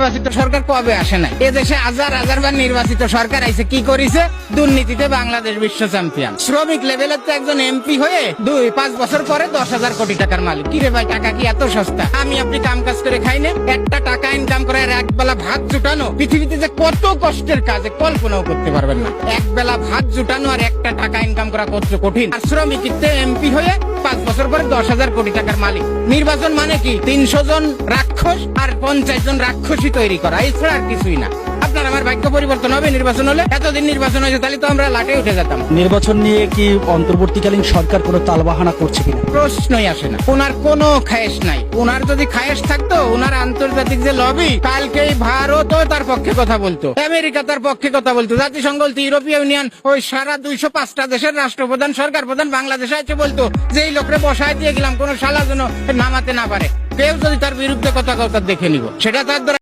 নির্বাচিত সরকার কবে আসে নাই? এদেশে হাজার হাজার বার নির্বাচিত সরকার আইছে, কি করেছে? দুর্নীতিতে বাংলাদেশ বিশ্ব চ্যাম্পিয়ন। শ্রমিক লেভেলের তো একজন এমপি হয়ে 2-5 বছর পরে 10,000 কোটি টাকার মালিক। কি রে ভাই, টাকা কি এত সস্তা? আমি আপনি কাম কাজ করে খাই না? একটা টাকা ইনকাম করে আর একবেলা ভাত জুটানো পৃথিবীতে যে কত কষ্টের কাজ কল্পনাও করতে পারবেন না। একবেলা ভাত জুটানো আর একটা টাকা ইনকাম করা কত কঠিন। আর শ্রমিকতে এমপি হয়ে 5 বছর পরে 10,000 কোটি টাকার মালিক। নির্বাচন মানে কি? 300 জন রাক্ষস আর 50 জন রাক্ষসী তৈরি করা, এছাড়া আর কিছুই না। আপনার আমার ভাগ্য পরিবর্তন হবে নির্বাচন হলে? এতদিন নির্বাচন হয়েছে, তাহলে তো আমরা লাটে উঠে যেতাম। নির্বাচন নিয়ে কি অন্তর্বর্তীকালীন সরকার কোনো তালবাহানা করছে কিনা? প্রশ্নই আসে না। ওনার কোনো খায়েশ নাই। ওনার যদি খায়েশ থাকতো, ওনার আন্তর্জাতিক যে লবি, কালকেই ভারতও তার পক্ষে কথা বলতো, আমেরিকা তার পক্ষে কথা বলতো, জাতিসংঘ বলতো, ইউরোপীয় ইউনিয়ন, ওই সারা 205টা দেশের রাষ্ট্রপ্রধান, সরকার প্রধান বাংলাদেশে আছে বলতো যে এই লোকরে বসায় দিয়ে গেলাম, কোন শালা যেন নামাতে না পারে। কেউ যদি তার বিরুদ্ধে কথা দেখে নিব, সেটা তার